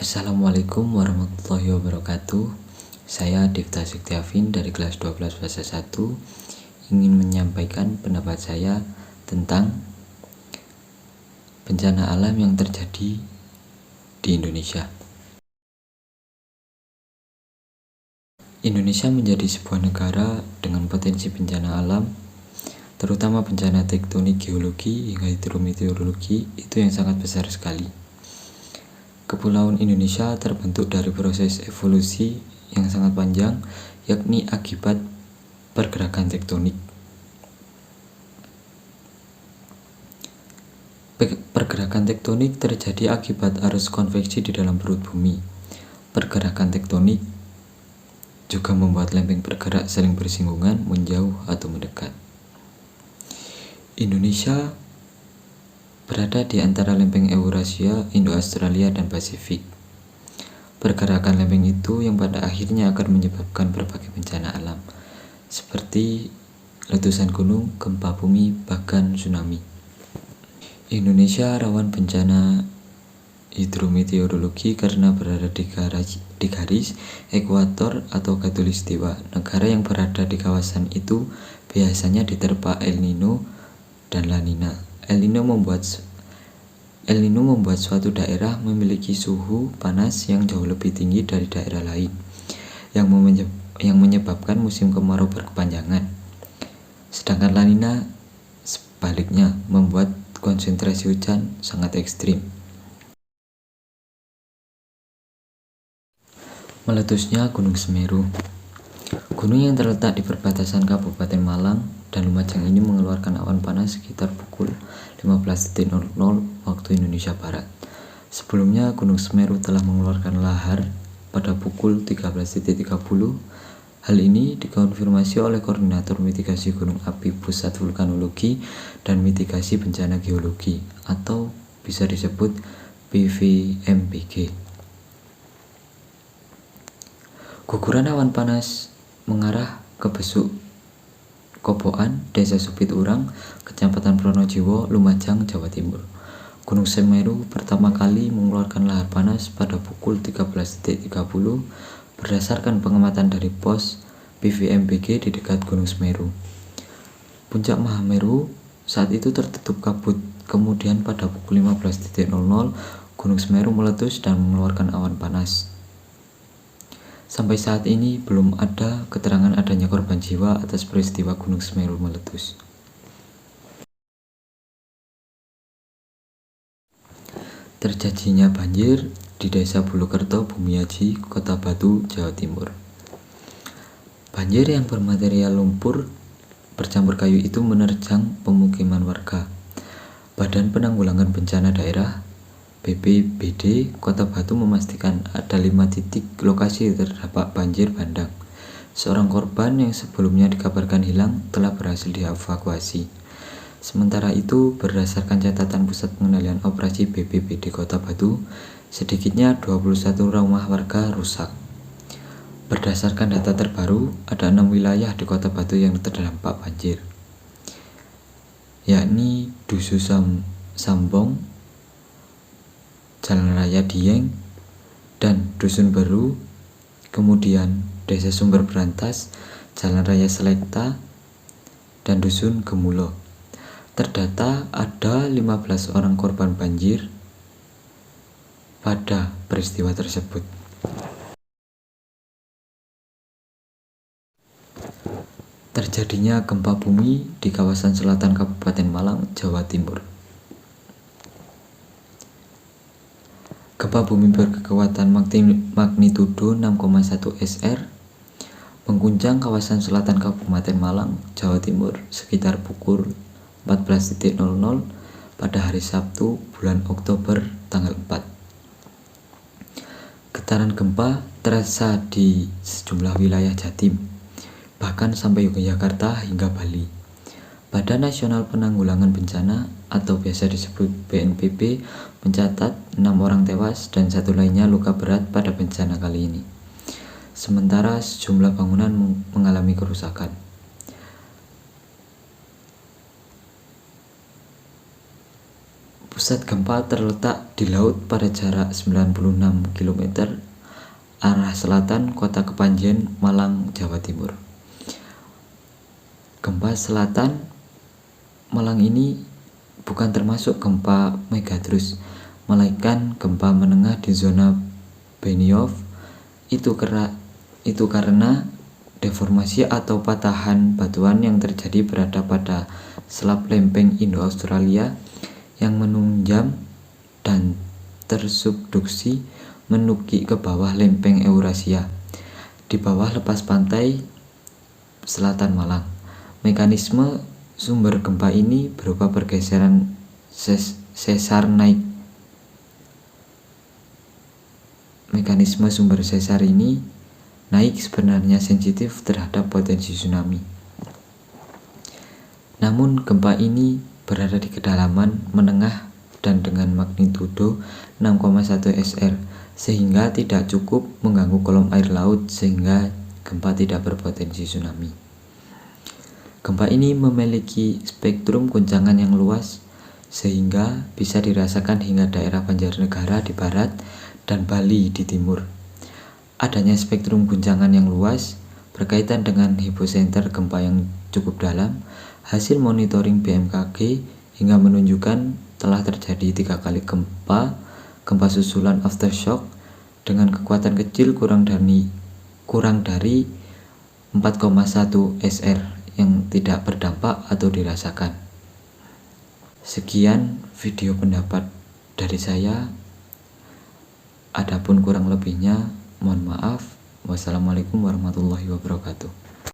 Assalamualaikum warahmatullahi wabarakatuh. Saya Divta Sektiavin dari kelas 12 fase 1 ingin menyampaikan pendapat saya tentang bencana alam yang terjadi di Indonesia. Indonesia menjadi sebuah negara dengan potensi bencana alam, terutama bencana tektonik geologi hingga hidrometeorologi itu yang sangat besar sekali. Kepulauan Indonesia terbentuk dari proses evolusi yang sangat panjang, yakni akibat pergerakan tektonik. Pergerakan tektonik terjadi akibat arus konveksi di dalam perut bumi. Pergerakan tektonik juga membuat lempeng bergerak saling bersinggungan, menjauh atau mendekat. Indonesia berada di antara lempeng Eurasia, Indo-Australia, dan Pasifik. Pergerakan lempeng itu yang pada akhirnya akan menyebabkan berbagai bencana alam, seperti letusan gunung, gempa bumi, bahkan tsunami. Indonesia rawan bencana hidrometeorologi karena berada di garis ekuator atau khatulistiwa. Negara yang berada di kawasan itu biasanya diterpa El Nino dan La Nina. El Nino membuat suatu daerah memiliki suhu panas yang jauh lebih tinggi dari daerah lain, yang menyebabkan musim kemarau berkepanjangan. Sedangkan La Nina sebaliknya membuat konsentrasi hujan sangat ekstrim. Meletusnya Gunung Semeru. Gunung yang terletak di perbatasan Kabupaten Malang dan Lumajang ini mengeluarkan awan panas sekitar pukul 15.00 waktu Indonesia Barat. Sebelumnya Gunung Semeru telah mengeluarkan lahar pada pukul 13.30. Hal ini dikonfirmasi oleh Koordinator Mitigasi Gunung Api Pusat Vulkanologi dan Mitigasi Bencana Geologi atau bisa disebut PVMBG. Guguran awan panas mengarah ke Besuk Koboan, Desa Supiturang, Kecamatan Pronojiwo, Lumajang, Jawa Timur. Gunung Semeru pertama kali mengeluarkan lahar panas pada pukul 13.30 berdasarkan pengamatan dari pos PVMBG di dekat Gunung Semeru. Puncak Mahameru saat itu tertutup kabut. Kemudian pada pukul 15.00 Gunung Semeru meletus dan mengeluarkan awan panas. Sampai saat ini belum ada keterangan adanya korban jiwa atas peristiwa Gunung Semeru meletus. Terjadinya banjir di Desa Bulukerto, Bumiaji, Kota Batu, Jawa Timur. Banjir yang bermaterial lumpur bercampur kayu itu menerjang pemukiman warga. Badan Penanggulangan Bencana Daerah BPBD Kota Batu memastikan ada 5 titik lokasi terdampak banjir bandang. Seorang korban yang sebelumnya dikabarkan hilang telah berhasil dievakuasi. Sementara itu, berdasarkan catatan Pusat Pengendalian Operasi BPBD Kota Batu, sedikitnya 21 rumah warga rusak. Berdasarkan data terbaru, ada 6 wilayah di Kota Batu yang terdampak banjir, yakni Dusun Sambong, Jalan Raya Dieng, dan Dusun Beru, kemudian Desa Sumber Berantas, Jalan Raya Selekta, dan Dusun Gemulo. Terdata ada 15 orang korban banjir pada peristiwa tersebut. Terjadinya gempa bumi di kawasan selatan Kabupaten Malang, Jawa Timur. Gempa bumi berkekuatan magnitudo 6,1 SR mengguncang kawasan selatan Kabupaten Malang, Jawa Timur sekitar pukul 14.00 pada hari Sabtu bulan Oktober tanggal 4. Getaran gempa terasa di sejumlah wilayah Jatim, bahkan sampai Yogyakarta hingga Bali. Badan Nasional Penanggulangan Bencana atau biasa disebut BNPB mencatat 6 orang tewas dan 1 lainnya luka berat pada bencana kali ini. Sementara sejumlah bangunan mengalami kerusakan. Pusat gempa terletak di laut pada jarak 96 km arah selatan Kota Kepanjen, Malang, Jawa Timur. Gempa selatan Malang ini bukan termasuk gempa megatrus, melainkan gempa menengah di zona Benioff. Itu karena deformasi atau patahan batuan yang terjadi berada pada selap lempeng Indo-Australia yang menunjam dan tersubduksi menukik ke bawah lempeng Eurasia di bawah lepas pantai selatan Malang. Mekanisme sumber gempa ini berupa pergeseran sesar naik. Mekanisme sumber sesar ini naik sebenarnya sensitif terhadap potensi tsunami. Namun gempa ini berada di kedalaman menengah dan dengan magnitudo 6,1 SR sehingga tidak cukup mengganggu kolom air laut sehingga gempa tidak berpotensi tsunami. Gempa ini memiliki spektrum guncangan yang luas sehingga bisa dirasakan hingga daerah Banjarnegara di barat dan Bali di timur. Adanya spektrum guncangan yang luas berkaitan dengan hypocenter gempa yang cukup dalam. Hasil monitoring BMKG hingga menunjukkan telah terjadi 3 kali gempa susulan aftershock dengan kekuatan kecil kurang dari 4,1 SR yang tidak berdampak atau dirasakan. Sekian video pendapat dari saya. Adapun kurang lebihnya mohon maaf. Wassalamualaikum warahmatullahi wabarakatuh.